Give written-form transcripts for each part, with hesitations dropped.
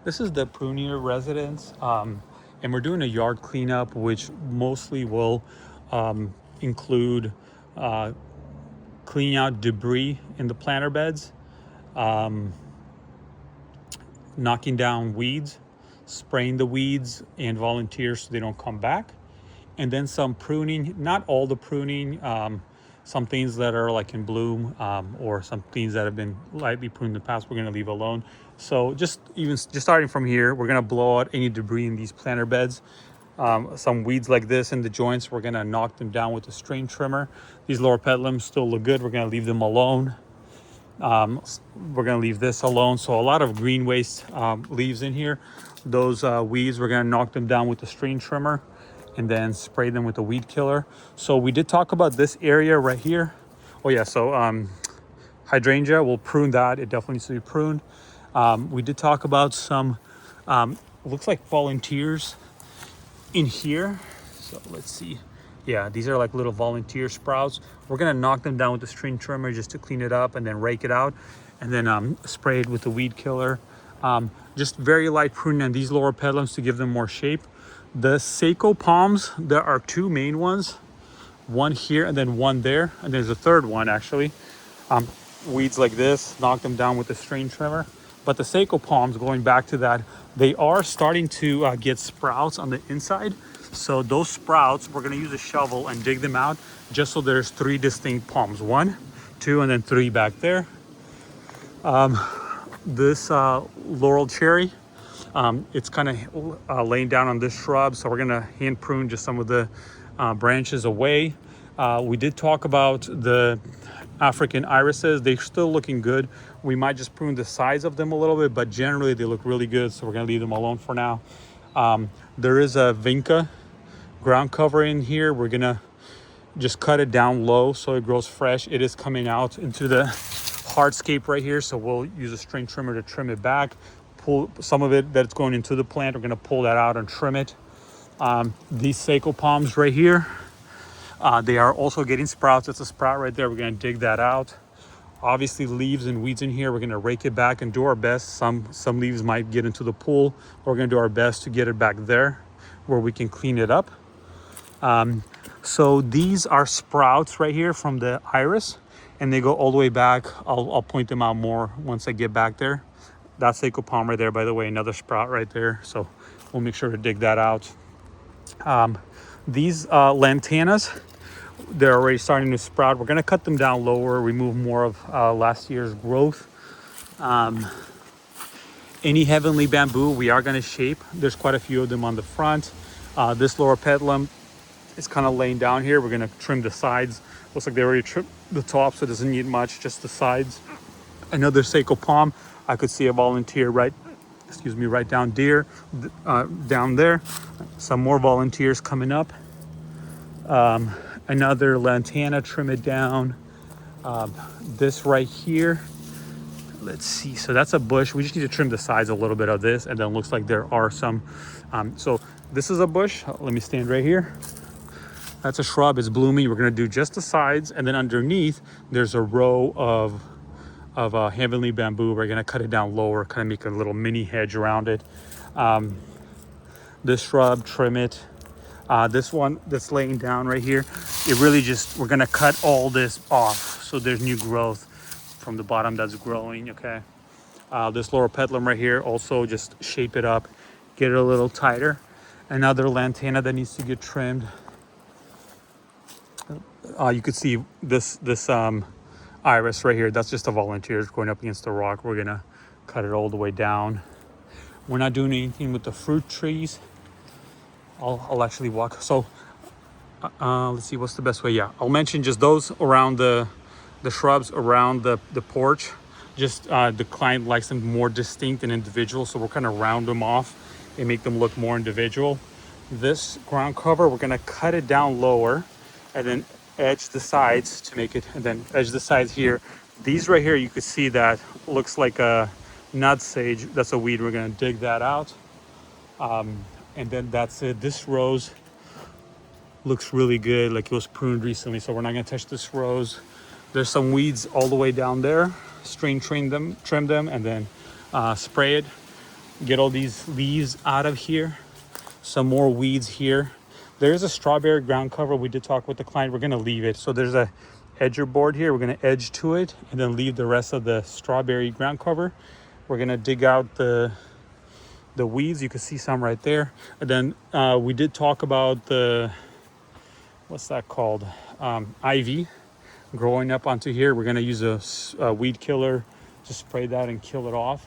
This is the Prunier residence, and we're doing a yard cleanup, which mostly will include uh, cleaning out debris in the planter beds, um, knocking down weeds, spraying the weeds and volunteers so they don't come back, and then some pruning. Not all the pruning. Some things that are like in bloom, or some things that have been lightly pruned in the past, we're going to leave alone. So just starting from here, we're going to blow out any debris in these planter beds. Some weeds like this in the joints, we're going to knock them down with a string trimmer. These lower pedlums still look good, we're going to leave them alone. We're going to leave this alone. So a lot of green waste leaves in here. Those weeds, we're going to knock them down with the string trimmer and then spray them with a weed killer. So we did talk about this area right here. Oh yeah, so hydrangea, we'll prune that. It definitely needs to be pruned. We did talk about some, looks like volunteers in here. So let's see. Yeah, these are like little volunteer sprouts. We're gonna knock them down with the string trimmer just to clean it up and then rake it out and then spray it with the weed killer. Just very light pruning on these lower pedlums to give them more shape. The Seiko palms, there are two main ones, one here and then one there, and there's a third one actually. Weeds like this, knock them down with the string trimmer. But the Seiko palms, going back to that, they are starting to get sprouts on the inside. So those sprouts, we're gonna use a shovel and dig them out just so there's three distinct palms. 1, 2, and then 3 back there. This laurel cherry, it's kind of laying down on this shrub. So we're gonna hand prune just some of the branches away. We did talk about the African irises. They're still looking good. We might just prune the size of them a little bit, but generally they look really good. So we're gonna leave them alone for now. There is a vinca ground cover in here. We're gonna just cut it down low so it grows fresh. It is coming out into the hardscape right here. So we'll use a string trimmer to trim it back. Pull some of it that's going into the plant. We're gonna pull that out and trim it. These Seiko palms right here, they are also getting sprouts. It's a sprout right there. We're gonna dig that out. Obviously leaves and weeds in here. We're gonna rake it back and do our best. Some leaves might get into the pool. We're gonna do our best to get it back there where we can clean it up. So these are sprouts right here from the iris, and they go all the way back. I'll point them out more once I get back there. That's Seiko palm right there, by the way, another sprout right there. So we'll make sure to dig that out. These lantanas, they're already starting to sprout. We're gonna cut them down lower, remove more of last year's growth. Any heavenly bamboo, we are gonna shape. There's quite a few of them on the front. This lower pedlum is kind of laying down here. We're gonna trim the sides. Looks like they already trimmed the top, so it doesn't need much, just the sides. Another Seiko palm. I could see a volunteer right down down there. Some more volunteers coming up. Another lantana, trim it down. This right here, let's see, so that's a bush. We just need to trim the sides a little bit of this, and then it looks like there are some. So this is a bush. Let me stand right here. That's a shrub. It's blooming. We're gonna do just the sides, and then underneath there's a row of heavenly bamboo. We're gonna cut it down lower, kind of make a little mini hedge around it. This shrub, trim it. This one that's laying down right here, it really just, we're gonna cut all this off so there's new growth from the bottom that's growing. Okay. This lower pedlum right here, also just shape it up, get it a little tighter. Another lantana that needs to get trimmed. You could see this iris right here. That's just a volunteer going up against the rock. We're gonna cut it all the way down. We're not doing anything with the fruit trees. I'll actually walk. So let's see, what's the best way? Yeah, I'll mention just those around the shrubs around the porch. Just the client likes them more distinct and individual, so we're kind of round them off and make them look more individual. This ground cover, we're gonna cut it down lower and then edge the sides to make it, and then edge the sides here. These right here, you could see that looks like a nutsage. That's a weed. We're gonna dig that out. And then that's it. This rose looks really good, like it was pruned recently, so we're not gonna touch this rose. There's some weeds all the way down there. String trim them, and then spray it. Get all these leaves out of here. Some more weeds here. There's a strawberry ground cover. We did talk with the client. We're gonna leave it. So there's a edger board here. We're gonna edge to it and then leave the rest of the strawberry ground cover. We're gonna dig out the weeds. You can see some right there. And then we did talk about the, what's that called? Ivy growing up onto here. We're gonna use a weed killer to spray that and kill it off.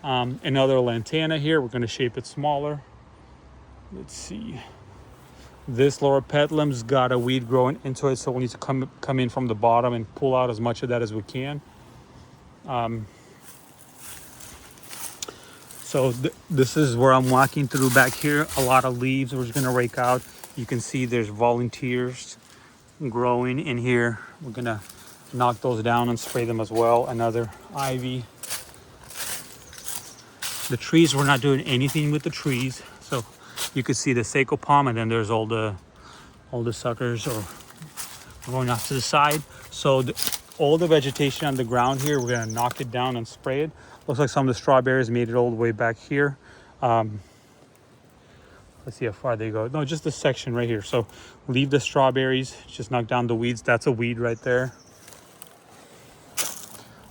Another lantana here. We're gonna shape it smaller. Let's see. This lower petalum's got a weed growing into it, so we need to come in from the bottom and pull out as much of that as we can. So this is where I'm walking through back here. A lot of leaves we're just gonna rake out. You can see there's volunteers growing in here. We're gonna knock those down and spray them as well. Another ivy. The trees, we're not doing anything with the trees. So you can see the saco palm, and then there's all the suckers are going off to the side. So all the vegetation on the ground here, we're gonna knock it down and spray it. Looks like some of the strawberries made it all the way back here. Let's see how far they go. No, just this section right here. So leave the strawberries, just knock down the weeds. That's a weed right there.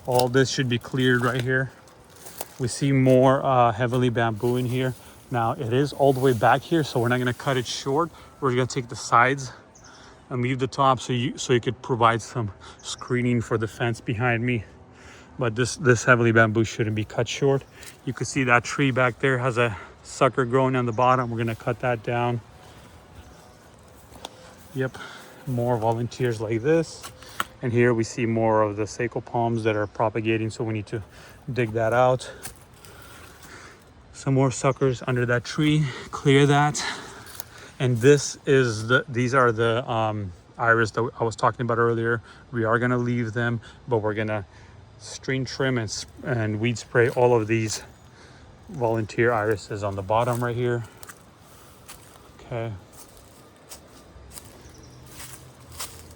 All this should be cleared right here. We see more heavily bamboo in here. Now it is all the way back here, so we're not gonna cut it short. We're gonna take the sides and leave the top so you could provide some screening for the fence behind me. But this heavily bamboo shouldn't be cut short. You can see that tree back there has a sucker growing on the bottom. We're gonna cut that down. Yep, more volunteers like this. And here we see more of the saco palms that are propagating, so we need to dig that out. Some more suckers under that tree, clear that. And these are the iris that I was talking about earlier. We are gonna leave them, but we're gonna string trim and weed spray all of these volunteer irises on the bottom right here. Okay.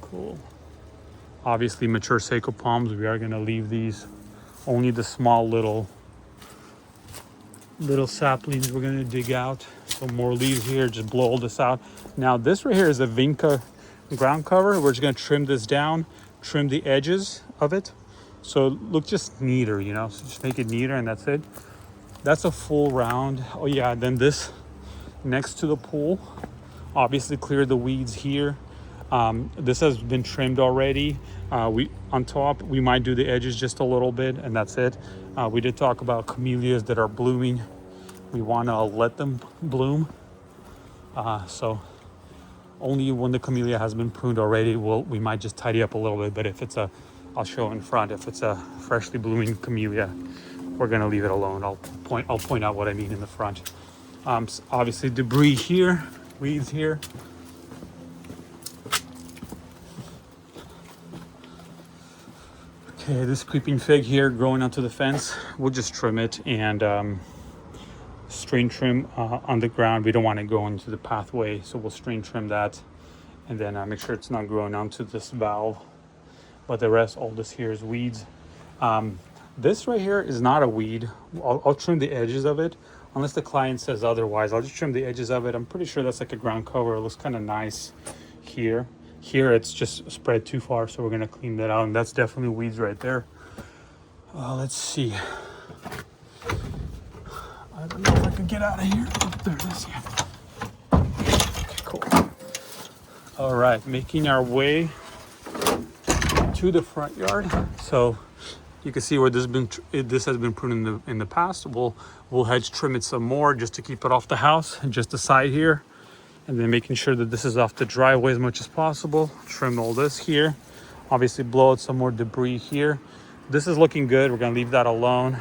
Cool. Obviously mature saco palms, we are gonna leave these. Only the small little saplings we're gonna dig out. Some more leaves here, just blow all this out. Now this right here is a vinca ground cover. We're just gonna trim this down, trim the edges of it. So look just neater, you know, so just make it neater and that's it. That's a full round. Oh yeah, then this next to the pool, obviously clear the weeds here. This has been trimmed already. On top, we might do the edges just a little bit and that's it. We did talk about camellias that are blooming. We want to let them bloom. So only when the camellia has been pruned already, we might just tidy up a little bit. But if it's I'll show in front, if it's a freshly blooming camellia, we're gonna leave it alone. I'll point out what I mean in the front. Obviously debris here, weeds here. Okay, this creeping fig here growing onto the fence, we'll just trim it and string trim on the ground. We don't want it going into the pathway, so we'll string trim that and then make sure it's not growing onto this valve. But the rest, all this here is weeds. This right here is not a weed. I'll trim the edges of it unless the client says otherwise. I'll just trim the edges of it. I'm pretty sure that's like a ground cover. It looks kind of nice here. Here it's just spread too far, so we're gonna clean that out, and that's definitely weeds right there. Let's see. I don't know if I can get out of here. Oh, there it is. Yeah. Okay, cool. All right, making our way to the front yard. So you can see where this has been pruned in the past. We'll hedge trim it some more just to keep it off the house, and just the side here. And then making sure that this is off the driveway as much as possible. Trim all this here. Obviously blow out some more debris here. This is looking good. We're gonna leave that alone.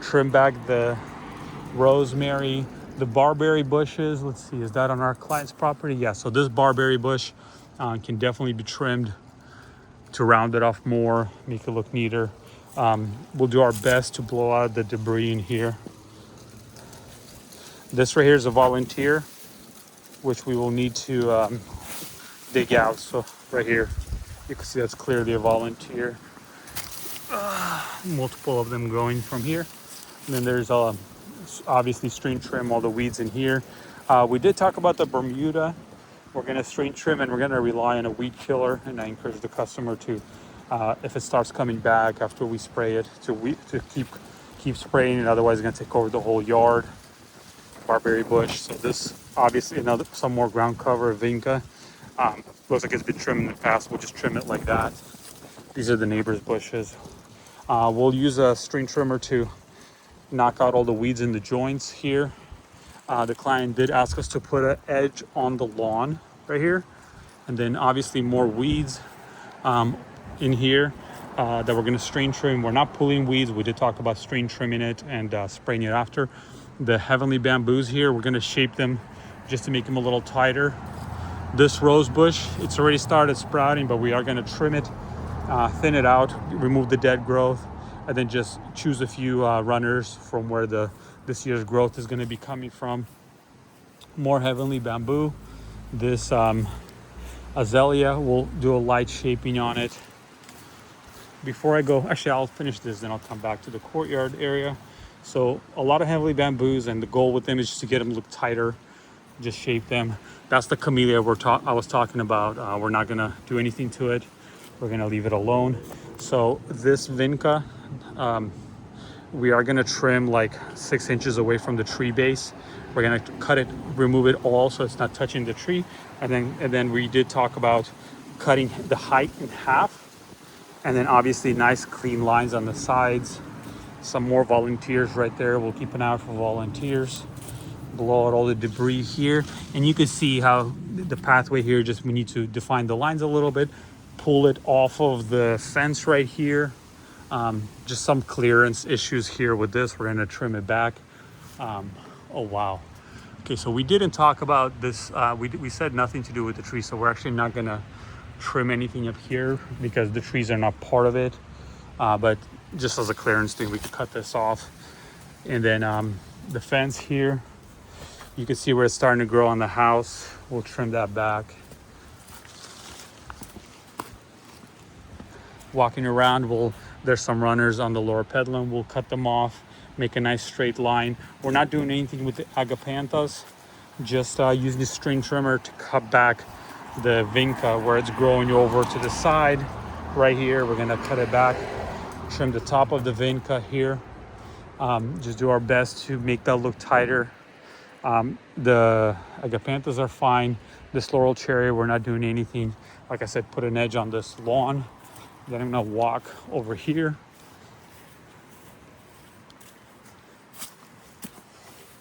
Trim back the rosemary, the barberry bushes. Let's see, is that on our client's property? Yeah, so this barberry bush can definitely be trimmed to round it off more, make it look neater. We'll do our best to blow out the debris in here. This right here is a volunteer, which we will need to dig out. So right here, you can see that's clearly a volunteer. Multiple of them growing from here. And then there's obviously string trim all the weeds in here. We did talk about the Bermuda. We're going to string trim and we're going to rely on a weed killer. And I encourage the customer to, if it starts coming back after we spray it, to keep spraying it. Otherwise, it's going to take over the whole yard. Barberry bush. So this obviously another some more ground cover vinca. Looks like it's been trimmed in the past. We'll just trim it like that. These are the neighbor's bushes. We'll use a string trimmer to knock out all the weeds in the joints here. The client did ask us to put an edge on the lawn right here, and then obviously more weeds in here that we're going to string trim. We're not pulling weeds. We did talk about string trimming it and spraying it after. The heavenly bamboos here, we're going to shape them just to make them a little tighter. This rose bush, it's already started sprouting, but we are going to trim it, thin it out, remove the dead growth, and then just choose a few runners from where this year's growth is going to be coming from. More heavenly bamboo. This azalea, we'll do a light shaping on it. Before I go, actually I'll finish this, then I'll come back to the courtyard area. So a lot of heavenly bamboos, and the goal with them is just to get them look tighter, just shape them. That's the camellia I was talking about. We're not gonna do anything to it. We're gonna leave it alone. So this vinca, we are gonna trim like 6 inches away from the tree base. We're gonna cut it, remove it all so it's not touching the tree. And then we did talk about cutting the height in half. And then obviously nice clean lines on the sides. Some more volunteers right there. We'll keep an eye out for volunteers. Blow out all the debris here. And you can see how the pathway here, just we need to define the lines a little bit. Pull it off of the fence right here. Just some clearance issues here with this. We're gonna trim it back. Oh, wow. Okay, so we didn't talk about this. We said nothing to do with the tree, so we're actually not gonna trim anything up here because the trees are not part of it. But just as a clearance thing, we could cut this off. And then the fence here, you can see where it's starting to grow on the house. We'll trim that back. Walking around, there's some runners on the lower pedalum. We'll cut them off, make a nice straight line. We're not doing anything with the agapanthus, just using the string trimmer to cut back the vinca where it's growing over to the side. Right here, we're gonna cut it back, trim the top of the vinca here. Just do our best to make that look tighter. The agapanthus are fine. This laurel cherry, we're not doing anything. Like I said, put an edge on this lawn. Then I'm gonna walk over here.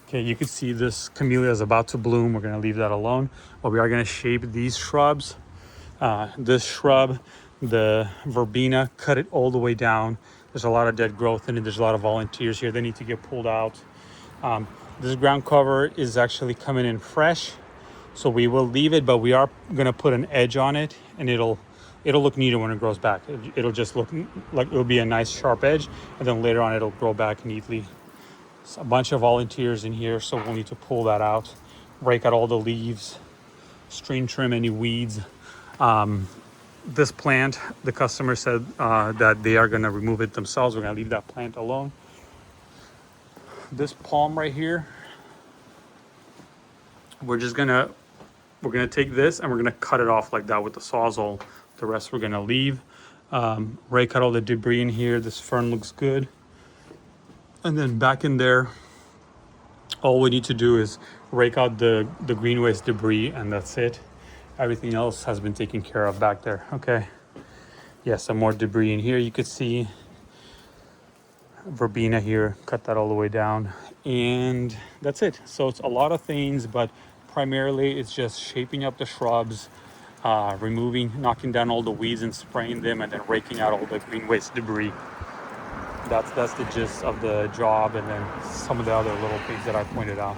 Okay, you can see this camellia is about to bloom. We're gonna leave that alone, but we are gonna shape these shrubs. This shrub, the verbena, cut it all the way down. There's a lot of dead growth in it. There's a lot of volunteers here. They need to get pulled out. This ground cover is actually coming in fresh, so we will leave it, but we are gonna put an edge on it, and it'll look neater when it grows back. It'll just look like it'll be a nice sharp edge, and then later on it'll grow back neatly. It's a bunch of volunteers in here, so we'll need to pull that out, rake out all the leaves, string trim any weeds. This plant, the customer said that they are gonna remove it themselves. We're gonna leave that plant alone. This palm right here, we're gonna take this and we're gonna cut it off like that with the Sawzall. The rest we're gonna leave. Rake out all the debris in here. This fern looks good. And then back in there, all we need to do is rake out the green waste debris, and that's it. Everything else has been taken care of back there. Okay. Yeah, some more debris in here. You could see verbena here, cut that all the way down. And that's it. So it's a lot of things, but primarily it's just shaping up the shrubs, knocking down all the weeds and spraying them, and then raking out all the green waste debris. That's the gist of the job, and then some of the other little things that I pointed out.